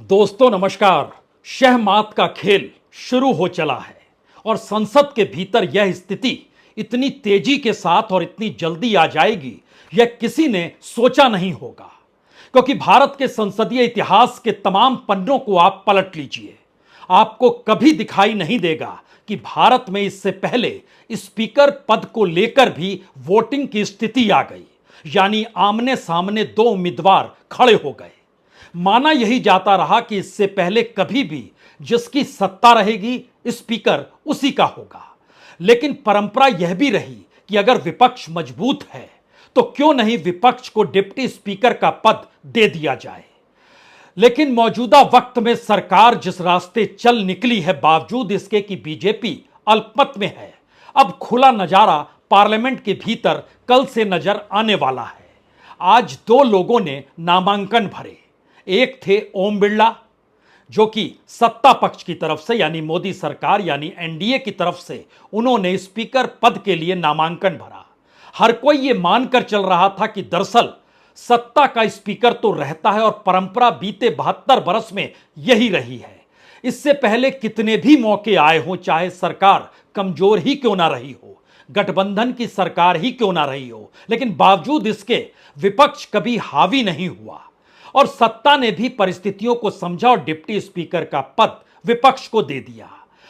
दोस्तों नमस्कार। शहमात का खेल शुरू हो चला है और संसद के भीतर यह स्थिति इतनी तेजी के साथ और इतनी जल्दी आ जाएगी, यह किसी ने सोचा नहीं होगा। क्योंकि भारत के संसदीय इतिहास के तमाम पन्नों को आप पलट लीजिए, आपको कभी दिखाई नहीं देगा कि भारत में इससे पहले स्पीकर पद को लेकर भी वोटिंग की स्थिति आ गई, यानी आमने सामने दो उम्मीदवार खड़े हो गए। माना यही जाता रहा कि इससे पहले कभी भी जिसकी सत्ता रहेगी स्पीकर उसी का होगा। लेकिन परंपरा यह भी रही कि अगर विपक्ष मजबूत है तो क्यों नहीं विपक्ष को डिप्टी स्पीकर का पद दे दिया जाए। लेकिन मौजूदा वक्त में सरकार जिस रास्ते चल निकली है, बावजूद इसके कि बीजेपी अल्पमत में है, अब खुला नजारा पार्लियामेंट के भीतर कल से नजर आने वाला है। आज दो लोगों ने नामांकन भरे। एक थे ओम बिरला, जो कि सत्ता पक्ष की तरफ से यानी मोदी सरकार यानी एनडीए की तरफ से उन्होंने स्पीकर पद के लिए नामांकन भरा। हर कोई यह मानकर चल रहा था कि दरअसल सत्ता का स्पीकर तो रहता है और परंपरा बीते 72 बरस में यही रही है। इससे पहले कितने भी मौके आए हों, चाहे सरकार कमजोर ही क्यों ना रही हो, गठबंधन की सरकार ही क्यों ना रही हो, लेकिन बावजूद इसके विपक्ष कभी हावी नहीं हुआ और सत्ता ने भी परिस्थितियों को समझा और डिप्टी स्पीकर का पद विपक्ष को दे दिया।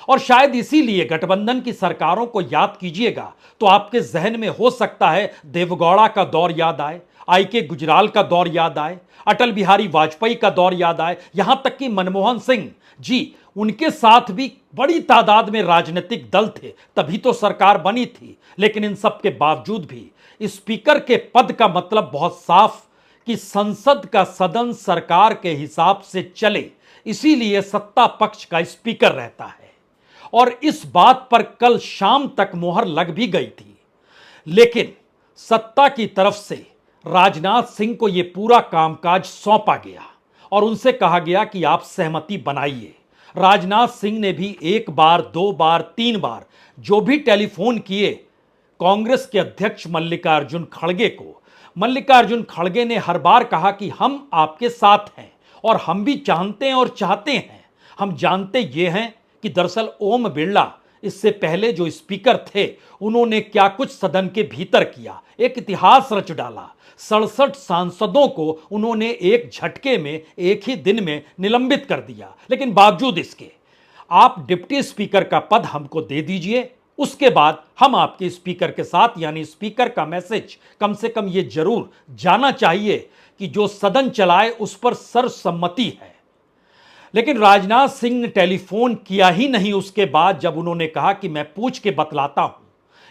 और शायद इसीलिए गठबंधन की सरकारों को याद कीजिएगा तो आपके जहन में हो सकता है देवगौड़ा का दौर याद आए, आई.के. गुजराल का दौर याद आए, अटल बिहारी वाजपेयी का दौर याद आए, यहां तक कि मनमोहन सिंह जी, उनके साथ भी बड़ी तादाद में राजनीतिक दल थे, तभी तो सरकार बनी थी। लेकिन इन सब के बावजूद भी स्पीकर के पद का मतलब बहुत साफ कि संसद का सदन सरकार के हिसाब से चले, इसीलिए सत्ता पक्ष का स्पीकर रहता है। और इस बात पर कल शाम तक मोहर लग भी गई थी। लेकिन सत्ता की तरफ से राजनाथ सिंह को यह पूरा कामकाज सौंपा गया और उनसे कहा गया कि आप सहमति बनाइए। राजनाथ सिंह ने भी एक बार, दो बार, तीन बार जो भी टेलीफोन किए कांग्रेस के अध्यक्ष मल्लिकार्जुन खड़गे को, मल्लिकार्जुन खड़गे ने हर बार कहा कि हम आपके साथ हैं और हम भी जानते हैं और चाहते हैं। हम जानते ये हैं कि दरअसल ओम बिरला इससे पहले जो स्पीकर थे उन्होंने क्या कुछ सदन के भीतर किया, एक इतिहास रच डाला। 67 सांसदों को उन्होंने एक झटके में, एक ही दिन में निलंबित कर दिया। लेकिन बावजूद इसके आप डिप्टी स्पीकर का पद हमको दे दीजिए, उसके बाद हम आपके स्पीकर के साथ, यानी स्पीकर का मैसेज कम से कम यह जरूर जाना चाहिए कि जो सदन चलाए उस पर सर्वसम्मति है। लेकिन राजनाथ सिंह ने टेलीफोन किया ही नहीं उसके बाद, जब उन्होंने कहा कि मैं पूछ के बतलाता हूं।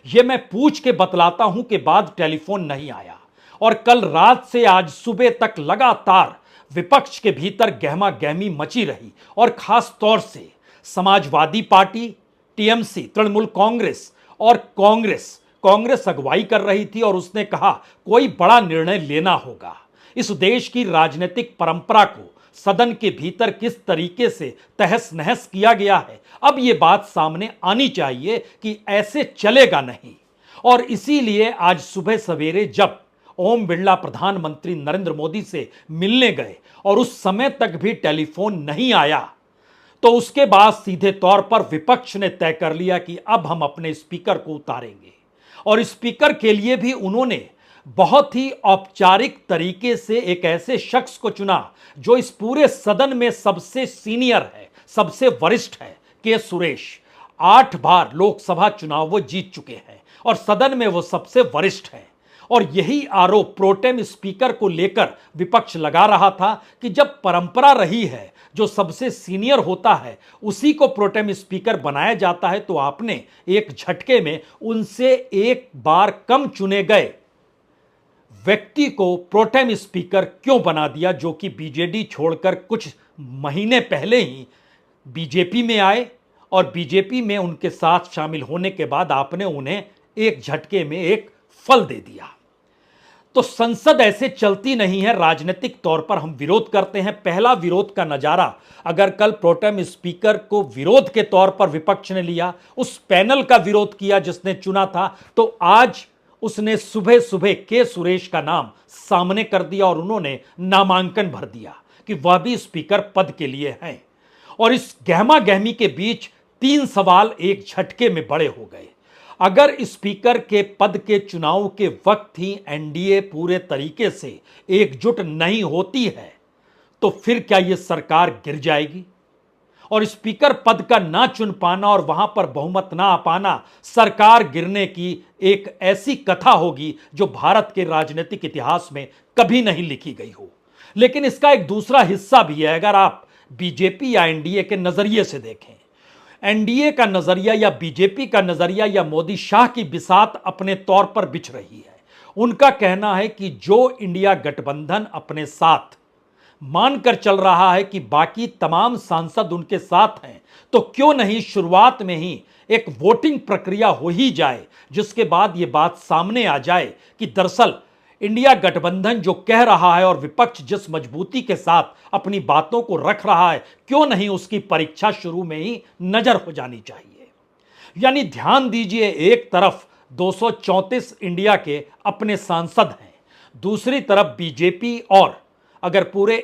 यह मैं पूछ के बतलाता हूं के बाद टेलीफोन नहीं आया और कल रात से आज सुबह तक लगातार विपक्ष के भीतर गहमा गहमी मची रही और खास तौर से समाजवादी पार्टी, टीएमसी, तृणमूल कांग्रेस और कांग्रेस अगुवाई कर रही थी और उसने कहा कोई बड़ा निर्णय लेना होगा। इस देश की राजनीतिक परंपरा को सदन के भीतर किस तरीके से तहस नहस किया गया है, अब यह बात सामने आनी चाहिए कि ऐसे चलेगा नहीं। और इसीलिए आज सुबह सवेरे जब ओम बिरला प्रधानमंत्री नरेंद्र मोदी से मिलने गए और उस समय तक भी टेलीफोन नहीं आया, तो उसके बाद सीधे तौर पर विपक्ष ने तय कर लिया कि अब हम अपने स्पीकर को उतारेंगे। और स्पीकर के लिए भी उन्होंने बहुत ही औपचारिक तरीके से एक ऐसे शख्स को चुना जो इस पूरे सदन में सबसे सीनियर है, सबसे वरिष्ठ है, के सुरेश। 8 बार लोकसभा चुनाव वो जीत चुके हैं और सदन में वो सबसे वरिष्ठ है। और यही आरोप प्रोटेम स्पीकर को लेकर विपक्ष लगा रहा था कि जब परंपरा रही है जो सबसे सीनियर होता है उसी को प्रोटेम स्पीकर बनाया जाता है, तो आपने एक झटके में उनसे एक बार कम चुने गए व्यक्ति को प्रोटेम स्पीकर क्यों बना दिया, जो कि बीजेडी छोड़कर कुछ महीने पहले ही बीजेपी में आए और बीजेपी में उनके साथ शामिल होने के बाद आपने उन्हें एक झटके में एक फल दे दिया। तो संसद ऐसे चलती नहीं है। राजनीतिक तौर पर हम विरोध करते हैं। पहला विरोध का नजारा अगर कल प्रोटेम स्पीकर को विरोध के तौर पर विपक्ष ने लिया, उस पैनल का विरोध किया जिसने चुना था, तो आज उसने सुबह सुबह के सुरेश का नाम सामने कर दिया और उन्होंने नामांकन भर दिया। कि वह भी स्पीकर पद के लिए हैं। और इस गहमा गहमी के बीच 3 सवाल एक झटके में बड़े हो गए। अगर स्पीकर के पद के चुनाव के वक्त ही एनडीए पूरे तरीके से एकजुट नहीं होती है तो फिर क्या यह सरकार गिर जाएगी? और स्पीकर पद का ना चुन पाना और वहां पर बहुमत ना आ पाना सरकार गिरने की एक ऐसी कथा होगी जो भारत के राजनीतिक इतिहास में कभी नहीं लिखी गई हो। लेकिन इसका एक दूसरा हिस्सा भी है। अगर आप बीजेपी या एनडीए के नजरिए से देखें, एनडीए का नजरिया या बीजेपी का नजरिया या मोदी शाह की बिसात अपने तौर पर बिछ रही है। उनका कहना है कि जो इंडिया गठबंधन अपने साथ मानकर चल रहा है कि बाकी तमाम सांसद उनके साथ हैं, तो क्यों नहीं शुरुआत में ही एक वोटिंग प्रक्रिया हो ही जाए, जिसके बाद यह बात सामने आ जाए कि दरअसल इंडिया गठबंधन जो कह रहा है और विपक्ष जिस मजबूती के साथ अपनी बातों को रख रहा है, क्यों नहीं उसकी परीक्षा शुरू में ही नजर हो जानी चाहिए। यानी ध्यान दीजिए, एक तरफ 234 इंडिया के अपने सांसद हैं, दूसरी तरफ बीजेपी, और अगर पूरे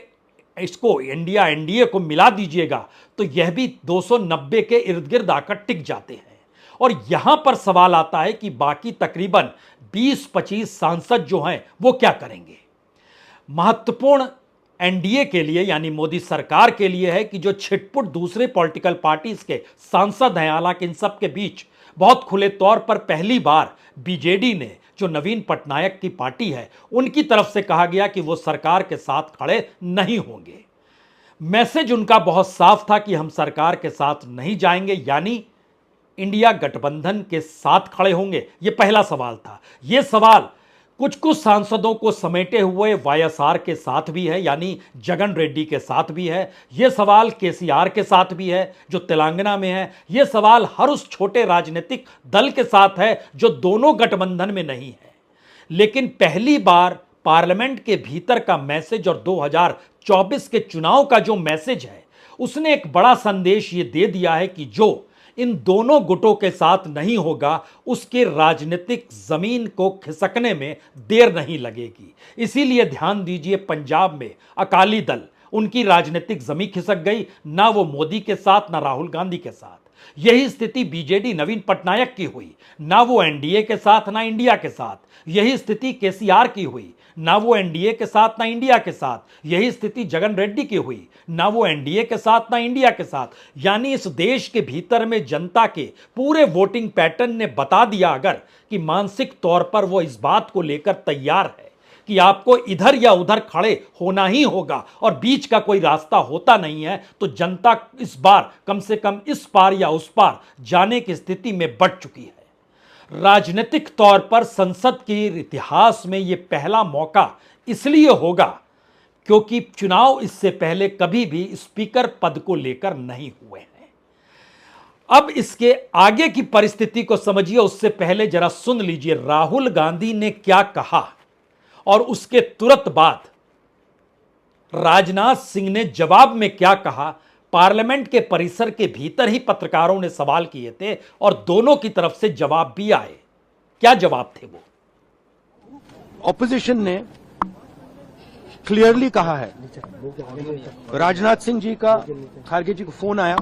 इसको इंडिया एनडीए को मिला दीजिएगा तो यह भी 290 के इर्द गिर्द आकर टिक जाते हैं। और यहां पर सवाल आता है कि बाकी तकरीबन 20-25 सांसद जो हैं वो क्या करेंगे। महत्वपूर्ण एनडीए के लिए यानी मोदी सरकार के लिए है कि जो छिटपुट दूसरे पॉलिटिकल पार्टीज के सांसद हैं, हालांकि इन सब के बीच बहुत खुले तौर पर पहली बार बीजेडी ने, जो नवीन पटनायक की पार्टी है, उनकी तरफ से कहा गया कि वो सरकार के साथ खड़े नहीं होंगे। मैसेज उनका बहुत साफ था कि हम सरकार के साथ नहीं जाएंगे, यानी इंडिया गठबंधन के साथ खड़े होंगे। यह पहला सवाल था। यह सवाल कुछ कुछ सांसदों को समेटे हुए वाईएसआर के साथ भी है, यानी जगन रेड्डी के साथ भी है। यह सवाल केसीआर के साथ भी है जो तेलंगाना में है। यह सवाल हर उस छोटे राजनीतिक दल के साथ है जो दोनों गठबंधन में नहीं है। लेकिन पहली बार पार्लियामेंट के भीतर का मैसेज और 2024 के चुनाव का जो मैसेज है, उसने एक बड़ा संदेश यह दे दिया है कि जो इन दोनों गुटों के साथ नहीं होगा उसके राजनीतिक जमीन को खिसकने में देर नहीं लगेगी। इसीलिए ध्यान दीजिए, पंजाब में अकाली दल, उनकी राजनीतिक जमीन खिसक गई, ना वो मोदी के साथ ना राहुल गांधी के साथ। यही स्थिति बीजेडी नवीन पटनायक की हुई, ना वो एनडीए के साथ ना इंडिया के साथ। यही स्थिति केसीआर की हुई, ना वो एनडीए के साथ ना इंडिया के साथ। यही स्थिति जगन रेड्डी की हुई, ना वो एनडीए के साथ ना इंडिया के साथ। यानी इस देश के भीतर में जनता के पूरे वोटिंग पैटर्न ने बता दिया अगर कि मानसिक तौर पर वो इस बात को लेकर तैयार है कि आपको इधर या उधर खड़े होना ही होगा और बीच का कोई रास्ता होता नहीं है, तो जनता इस बार कम से कम इस पार या उस पार जाने की स्थिति में बढ़ चुकी है। राजनीतिक तौर पर संसद के इतिहास में यह पहला मौका इसलिए होगा क्योंकि चुनाव इससे पहले कभी भी स्पीकर पद को लेकर नहीं हुए हैं। अब इसके आगे की परिस्थिति को समझिए, उससे पहले जरा सुन लीजिए राहुल गांधी ने क्या कहा और उसके तुरंत बाद राजनाथ सिंह ने जवाब में क्या कहा। पार्लियामेंट के परिसर के भीतर ही पत्रकारों ने सवाल किए थे और दोनों की तरफ से जवाब भी आए। क्या जवाब थे वो? ऑपोजिशन ने क्लियरली कहा है, राजनाथ सिंह जी का खारगे जी को फोन आया,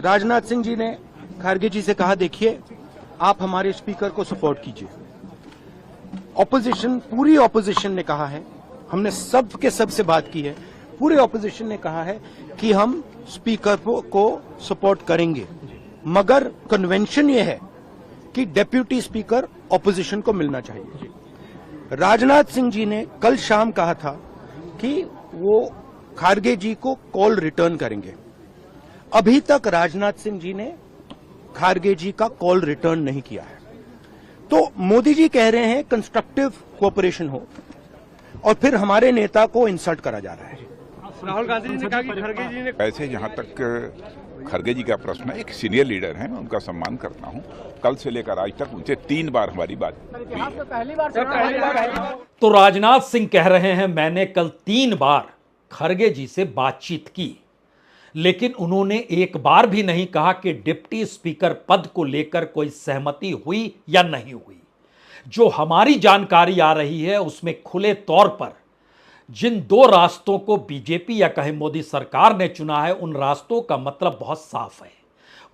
राजनाथ सिंह जी ने खारगे जी से कहा देखिए आप हमारे स्पीकर को सपोर्ट कीजिए। ऑपोजिशन, पूरी ऑपोजिशन ने कहा है, हमने सब के सब से बात की है, पूरे ऑपोजिशन ने कहा है कि हम स्पीकर को सपोर्ट करेंगे, मगर कन्वेंशन ये है कि डेप्यूटी स्पीकर ऑपोजिशन को मिलना चाहिए। राजनाथ सिंह जी ने कल शाम कहा था कि वो खारगे जी को कॉल रिटर्न करेंगे। अभी तक राजनाथ सिंह जी ने खारगे जी का कॉल रिटर्न नहीं किया है। तो मोदी जी कह रहे हैं कंस्ट्रक्टिव कोऑपरेशन हो और फिर हमारे नेता को इंसल्ट करा जा रहा है। राहुल गांधी जी ने कहा कि खड़गे जी ने ऐसे जहां तक खड़गे जी का प्रश्न है, एक सीनियर लीडर हैं, मैं उनका सम्मान करता हूं। कल से लेकर आज तक उनसे 3 बार हमारी बात हुई है। तो राजनाथ सिंह कह रहे हैं मैंने कल 3 बार खड़गे जी से बातचीत की, लेकिन उन्होंने एक बार भी नहीं कहा कि डिप्टी स्पीकर पद को लेकर कोई सहमति हुई या नहीं हुई। जो हमारी जानकारी आ रही है उसमें खुले तौर पर जिन दो रास्तों को बीजेपी या कहे मोदी सरकार ने चुना है, उन रास्तों का मतलब बहुत साफ है।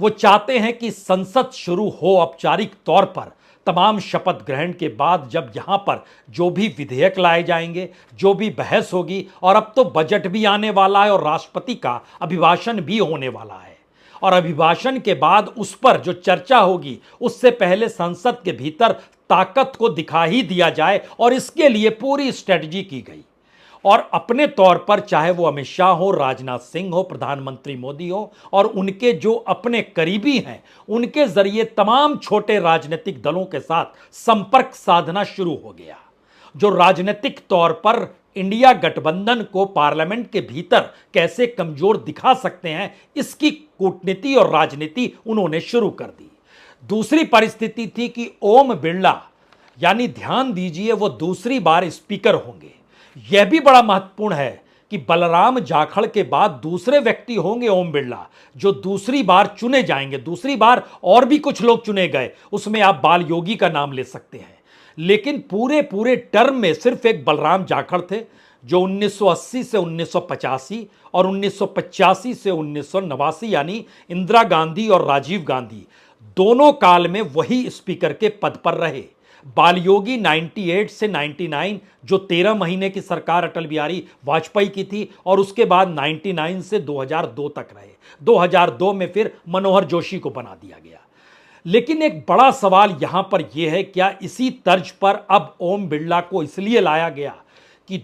वो चाहते हैं कि संसद शुरू हो औपचारिक तौर पर तमाम शपथ ग्रहण के बाद, जब यहां पर जो भी विधेयक लाए जाएंगे, जो भी बहस होगी, और अब तो बजट भी आने वाला है और राष्ट्रपति का अभिभाषण भी होने वाला है, और अभिभाषण के बाद उस पर जो चर्चा होगी, उससे पहले संसद के भीतर ताकत को दिखा ही दिया जाए, और इसके लिए पूरी स्ट्रेटजी की गई। और अपने तौर पर चाहे वो अमित शाह हो, राजनाथ सिंह हो, प्रधानमंत्री मोदी हो, और उनके जो अपने करीबी हैं, उनके जरिए तमाम छोटे राजनीतिक दलों के साथ संपर्क साधना शुरू हो गया, जो राजनीतिक तौर पर इंडिया गठबंधन को पार्लियामेंट के भीतर कैसे कमजोर दिखा सकते हैं, इसकी कूटनीति और राजनीति उन्होंने शुरू कर दी। दूसरी परिस्थिति थी कि ओम बिरला, यानी ध्यान दीजिए, वो दूसरी बार स्पीकर होंगे। यह भी बड़ा महत्वपूर्ण है कि बलराम जाखड़ के बाद दूसरे व्यक्ति होंगे ओम बिरला, जो दूसरी बार चुने जाएंगे। दूसरी बार और भी कुछ लोग चुने गए, उसमें आप बाल योगी का नाम ले सकते हैं, लेकिन पूरे टर्म में सिर्फ एक बलराम जाखड़ थे, जो 1980 से 1985 और 1985 से 1989, यानी इंदिरा गांधी और राजीव गांधी दोनों काल में वही स्पीकर के पद पर रहे। बाल योगी 98 से 99, जो 13 महीने की सरकार अटल बिहारी वाजपेयी की थी, और उसके बाद 99 से 2002 तक रहे। 2002 में फिर मनोहर जोशी को बना दिया गया। लेकिन एक बड़ा सवाल यहां पर यह है, क्या इसी तर्ज पर अब ओम बिरला को इसलिए लाया गया कि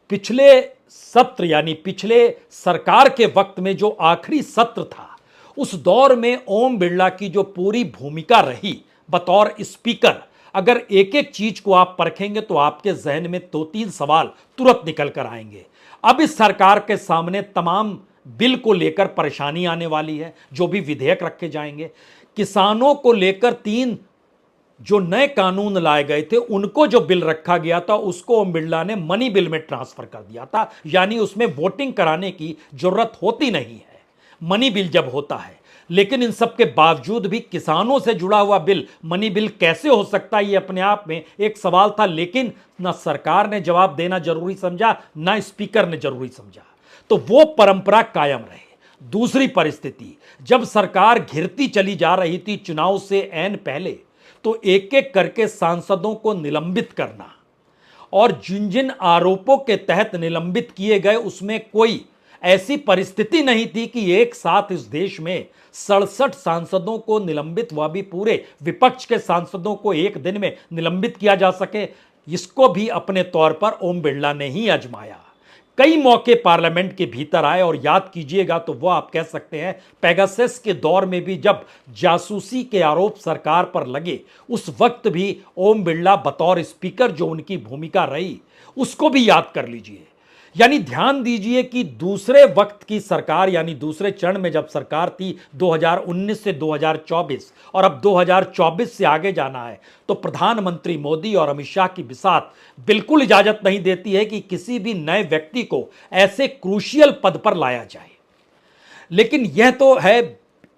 पिछले सत्र, यानी पिछले सरकार के वक्त में जो आखिरी सत्र था, उस दौर में ओम बिरला की जो पूरी भूमिका रही बतौर स्पीकर, अगर एक एक चीज को आप परखेंगे तो आपके जहन में 2-3 सवाल तुरंत निकल कर आएंगे। अब इस सरकार के सामने तमाम बिल को लेकर परेशानी आने वाली है, जो भी विधेयक रखे जाएंगे। किसानों को लेकर 3 जो नए कानून लाए गए थे, उनको जो बिल रखा गया था, उसको ओम बिरला ने मनी बिल में ट्रांसफर कर दिया था, यानी उसमें वोटिंग कराने की जरूरत होती नहीं है मनी बिल जब होता है। लेकिन इन सब के बावजूद भी किसानों से जुड़ा हुआ बिल मनी बिल कैसे हो सकता है, ये अपने आप में एक सवाल था। लेकिन ना सरकार ने जवाब देना जरूरी समझा, ना स्पीकर ने जरूरी समझा, तो वो परंपरा कायम रहे। दूसरी परिस्थिति, जब सरकार घिरती चली जा रही थी चुनाव से ऐन पहले, तो एक एक करके सांसदों को निलंबित करना, और जिन जिन आरोपों के तहत निलंबित किए गए, उसमें कोई ऐसी परिस्थिति नहीं थी कि एक साथ इस देश में 67 सांसदों को निलंबित, वह भी पूरे विपक्ष के सांसदों को एक दिन में निलंबित किया जा सके। इसको भी अपने तौर पर ओम बिरला ने ही आजमाया। कई मौके पार्लियामेंट के भीतर आए, और याद कीजिएगा तो वो आप कह सकते हैं पेगासस के दौर में भी जब जासूसी के आरोप सरकार पर लगे, उस वक्त भी ओम बिरला बतौर स्पीकर जो उनकी भूमिका रही, उसको भी याद कर लीजिए। यानी ध्यान दीजिए कि दूसरे वक्त की सरकार, यानी दूसरे चरण में जब सरकार थी 2019 से 2024, और अब 2024 से आगे जाना है, तो प्रधानमंत्री मोदी और अमित शाह की बिसात बिल्कुल इजाजत नहीं देती है कि किसी भी नए व्यक्ति को ऐसे क्रूशियल पद पर लाया जाए। लेकिन यह तो है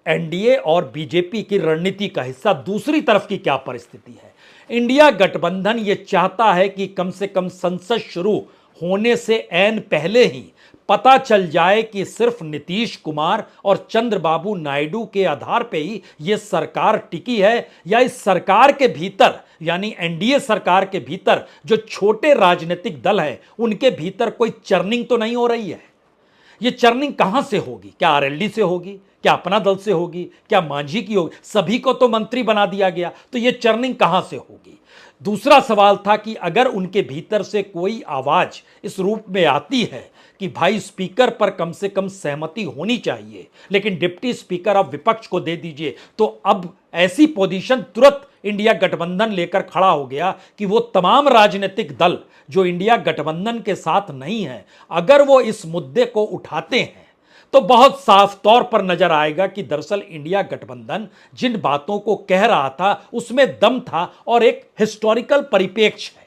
एनडीए और बीजेपी की रणनीति का हिस्सा। दूसरी तरफ की क्या परिस्थिति है? इंडिया गठबंधन ये चाहता है कि कम से कम संसद शुरू होने से ऐन पहले ही पता चल जाए कि सिर्फ नीतीश कुमार और चंद्रबाबू नायडू के आधार पे ही ये सरकार टिकी है, या इस सरकार के भीतर, यानी एनडीए सरकार के भीतर जो छोटे राजनीतिक दल हैं, उनके भीतर कोई चर्निंग तो नहीं हो रही है। ये चर्निंग कहां से होगी? क्या आरएलडी से होगी? क्या अपना दल से होगी? क्या मांझी की होगी? सभी को तो मंत्री बना दिया गया, तो ये चर्निंग कहां से होगी? दूसरा सवाल था कि अगर उनके भीतर से कोई आवाज इस रूप में आती है कि भाई स्पीकर पर कम से कम सहमति होनी चाहिए, लेकिन डिप्टी स्पीकर आप विपक्ष को दे दीजिए, तो अब ऐसी पोजीशन तुरंत इंडिया गठबंधन लेकर खड़ा हो गया कि वो तमाम राजनीतिक दल जो इंडिया गठबंधन के साथ नहीं है, अगर वो इस मुद्दे को उठाते हैं तो बहुत साफ तौर पर नजर आएगा कि दरअसल इंडिया गठबंधन जिन बातों को कह रहा था उसमें दम था और एक हिस्टोरिकल परिप्रेक्ष्य है,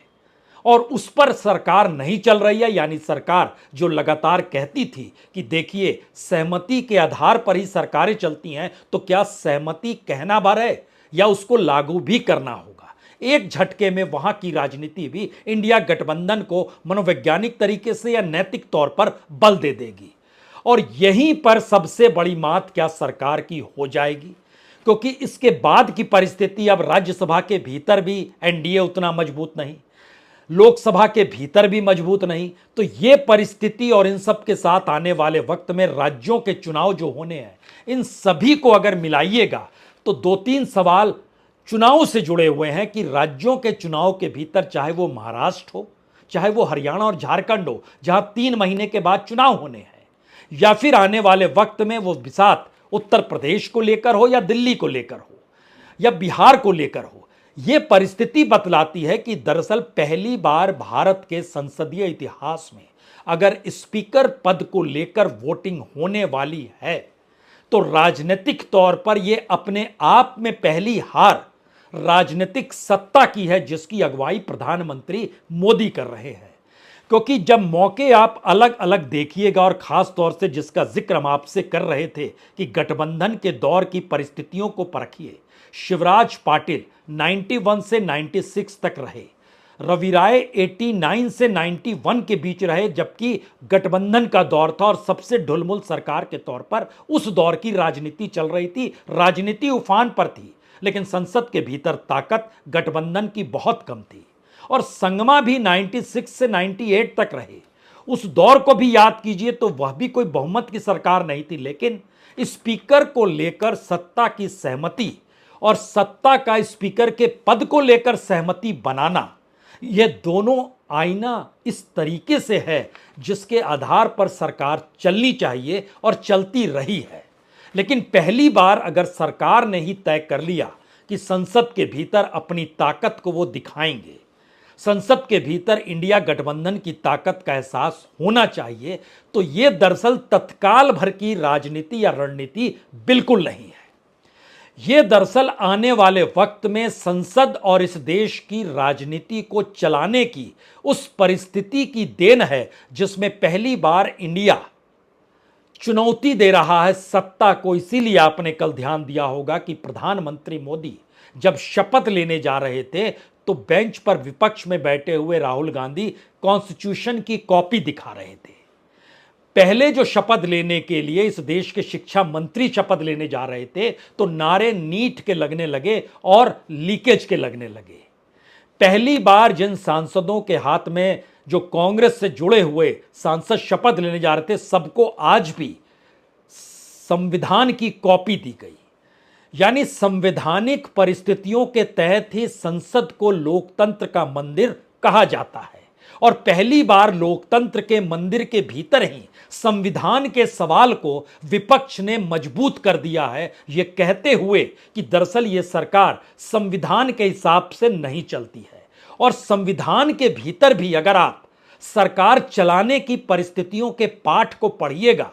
और उस पर सरकार नहीं चल रही है। यानी सरकार जो लगातार कहती थी कि देखिए सहमति के आधार पर ही सरकारें चलती हैं, तो क्या सहमति कहना भर है या उसको लागू भी करना होगा? एक झटके में वहां की राजनीति भी इंडिया गठबंधन को मनोवैज्ञानिक तरीके से या नैतिक तौर पर बल दे देगी। और यहीं पर सबसे बड़ी मात क्या सरकार की हो जाएगी, क्योंकि इसके बाद की परिस्थिति अब राज्यसभा के भीतर भी एनडीए उतना मजबूत नहीं, लोकसभा के भीतर भी मजबूत नहीं। तो ये परिस्थिति और इन सब के साथ आने वाले वक्त में राज्यों के चुनाव जो होने हैं, इन सभी को अगर मिलाइएगा तो 2-3 सवाल चुनाव से जुड़े हुए हैं कि राज्यों के चुनाव के भीतर, चाहे वो महाराष्ट्र हो, चाहे वो हरियाणा और झारखंड हो जहां 3 महीने के बाद चुनाव होने हैं, या फिर आने वाले वक्त में वो बिसात उत्तर प्रदेश को लेकर हो या दिल्ली को लेकर हो या बिहार को लेकर हो, ये परिस्थिति बतलाती है कि दरअसल पहली बार भारत के संसदीय इतिहास में अगर स्पीकर पद को लेकर वोटिंग होने वाली है तो राजनीतिक तौर पर यह अपने आप में पहली हार राजनीतिक सत्ता की है जिसकी अगुवाई प्रधानमंत्री मोदी कर रहे हैं। क्योंकि जब मौके आप अलग अलग देखिएगा, और खास तौर से जिसका जिक्र हम आपसे कर रहे थे कि गठबंधन के दौर की परिस्थितियों को परखिए, शिवराज पाटिल 91 से 96 तक रहे, रवि राय 89 से 91 के बीच रहे, जबकि गठबंधन का दौर था और सबसे ढुलमुल सरकार के तौर पर उस दौर की राजनीति चल रही थी, राजनीति उफान पर थी, लेकिन संसद के भीतर ताकत गठबंधन की बहुत कम थी। और संगमा भी 96 से 98 तक रहे, उस दौर को भी याद कीजिए तो वह भी कोई बहुमत की सरकार नहीं थी, लेकिन स्पीकर को लेकर सत्ता की सहमति और सत्ता का स्पीकर के पद को लेकर सहमति बनाना, यह दोनों आईना इस तरीके से है जिसके आधार पर सरकार चलनी चाहिए और चलती रही है। लेकिन पहली बार अगर सरकार ने ही तय कर लिया कि संसद के भीतर अपनी ताकत को वो दिखाएंगे, संसद के भीतर इंडिया गठबंधन की ताकत का एहसास होना चाहिए, तो यह दरअसल तत्काल भर की राजनीति या रणनीति बिल्कुल नहीं है। यह दरअसल आने वाले वक्त में संसद और इस देश की राजनीति को चलाने की उस परिस्थिति की देन है जिसमें पहली बार इंडिया चुनौती दे रहा है सत्ता को। इसीलिए आपने कल ध्यान दिया होगा कि प्रधानमंत्री मोदी जब शपथ लेने जा रहे थे तो बेंच पर विपक्ष में बैठे हुए राहुल गांधी कॉन्स्टिट्यूशन की कॉपी दिखा रहे थे। पहले जो शपथ लेने के लिए इस देश के शिक्षा मंत्री शपथ लेने जा रहे थे तो नारे नीट के लगने लगे और लीकेज के लगने लगे। पहली बार जिन सांसदों के हाथ में जो कांग्रेस से जुड़े हुए सांसद शपथ लेने जा रहे थे, सबको आज भी संविधान की कॉपी दी गई। यानी संवैधानिक परिस्थितियों के तहत ही संसद को लोकतंत्र का मंदिर कहा जाता है, और पहली बार लोकतंत्र के मंदिर के भीतर ही संविधान के सवाल को विपक्ष ने मजबूत कर दिया है, यह कहते हुए कि दरअसल यह सरकार संविधान के हिसाब से नहीं चलती है। और संविधान के भीतर भी अगर आप सरकार चलाने की परिस्थितियों के पाठ को पढ़िएगा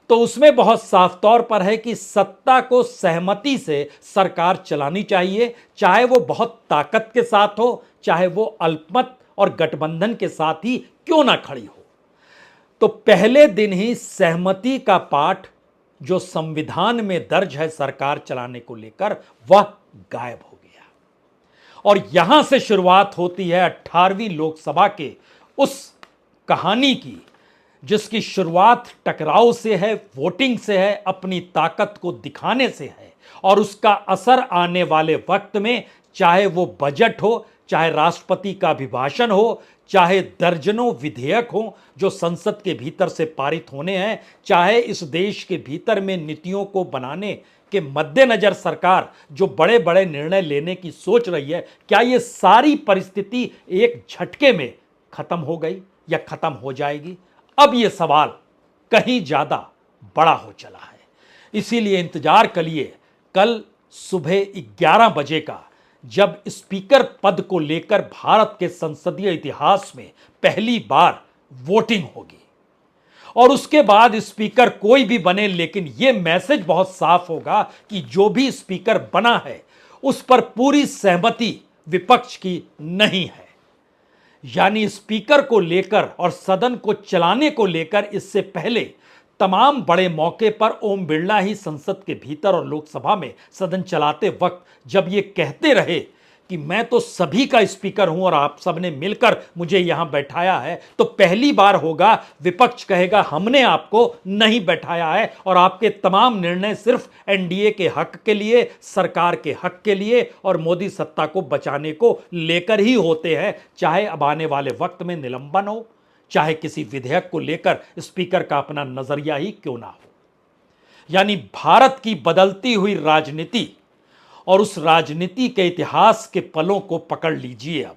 तो उसमें बहुत साफ तौर पर है कि सत्ता को सहमति से सरकार चलानी चाहिए, चाहे वो बहुत ताकत के साथ हो, चाहे वो अल्पमत और गठबंधन के साथ ही क्यों ना खड़ी हो। तो पहले दिन ही सहमति का पाठ जो संविधान में दर्ज है सरकार चलाने को लेकर, वह गायब हो गया। और यहां से शुरुआत होती है 18वीं लोकसभा के उस कहानी की जिसकी शुरुआत टकराव से है, वोटिंग से है, अपनी ताकत को दिखाने से है, और उसका असर आने वाले वक्त में चाहे वो बजट हो, चाहे राष्ट्रपति का अभिभाषण हो, चाहे दर्जनों विधेयक हो जो संसद के भीतर से पारित होने हैं, चाहे इस देश के भीतर में नीतियों को बनाने के मद्देनजर सरकार जो बड़े बड़े निर्णय लेने की सोच रही है, क्या ये सारी परिस्थिति एक झटके में खत्म हो गई या खत्म हो जाएगी? अब यह सवाल कहीं ज्यादा बड़ा हो चला है। इसीलिए इंतजार करिए कल सुबह 11 बजे का, जब स्पीकर पद को लेकर भारत के संसदीय इतिहास में पहली बार वोटिंग होगी। और उसके बाद स्पीकर कोई भी बने, लेकिन यह मैसेज बहुत साफ होगा कि जो भी स्पीकर बना है उस पर पूरी सहमति विपक्ष की नहीं है। यानी स्पीकर को लेकर और सदन को चलाने को लेकर इससे पहले तमाम बड़े मौके पर ओम बिरला ही संसद के भीतर और लोकसभा में सदन चलाते वक्त जब ये कहते रहे कि मैं तो सभी का स्पीकर हूं और आप सबने मिलकर मुझे यहां बैठाया है, तो पहली बार होगा विपक्ष कहेगा हमने आपको नहीं बैठाया है और आपके तमाम निर्णय सिर्फ एनडीए के हक के लिए, सरकार के हक के लिए और मोदी सत्ता को बचाने को लेकर ही होते हैं, चाहे अब आने वाले वक्त में निलंबन हो, चाहे किसी विधेयक को लेकर स्पीकर का अपना नजरिया ही क्यों ना हो। यानी भारत की बदलती हुई राजनीति और उस राजनीति के इतिहास के पलों को पकड़ लीजिए अब,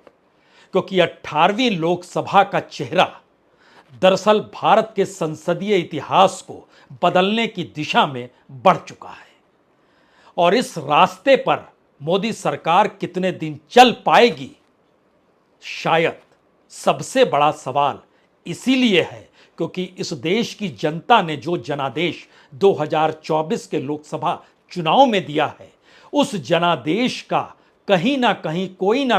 क्योंकि 18वीं लोकसभा का चेहरा दरअसल भारत के संसदीय इतिहास को बदलने की दिशा में बढ़ चुका है। और इस रास्ते पर मोदी सरकार कितने दिन चल पाएगी, शायद सबसे बड़ा सवाल इसीलिए है क्योंकि इस देश की जनता ने जो जनादेश 2024 के लोकसभा चुनाव में दिया है, उस जनादेश का कहीं ना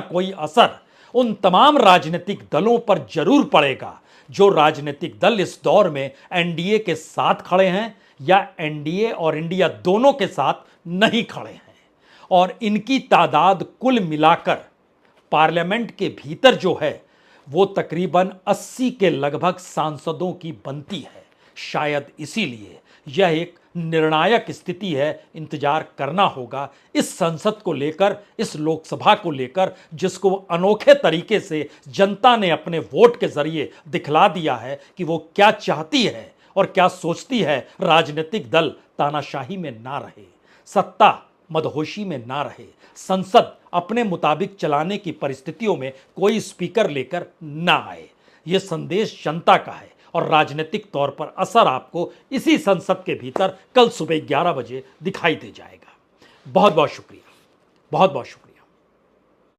कोई असर उन तमाम राजनीतिक दलों पर जरूर पड़ेगा जो राजनीतिक दल इस दौर में एनडीए के साथ खड़े हैं या एनडीए और इंडिया दोनों के साथ नहीं खड़े हैं। और इनकी तादाद कुल मिलाकर पार्लियामेंट के भीतर जो है वो तकरीबन 80 के लगभग सांसदों की बनती है। शायद इसीलिए यह एक निर्णायक स्थिति है। इंतजार करना होगा इस संसद को लेकर, इस लोकसभा को लेकर, जिसको अनोखे तरीके से जनता ने अपने वोट के जरिए दिखला दिया है कि वो क्या चाहती है और क्या सोचती है। राजनीतिक दल तानाशाही में ना रहे, सत्ता मदहोशी में ना रहे, संसद अपने मुताबिक चलाने की परिस्थितियों में कोई स्पीकर लेकर ना आए। यह संदेश जनता का है और राजनीतिक तौर पर असर आपको इसी संसद के भीतर कल सुबह 11 बजे दिखाई दे जाएगा। बहुत बहुत शुक्रिया, बहुत बहुत शुक्रिया।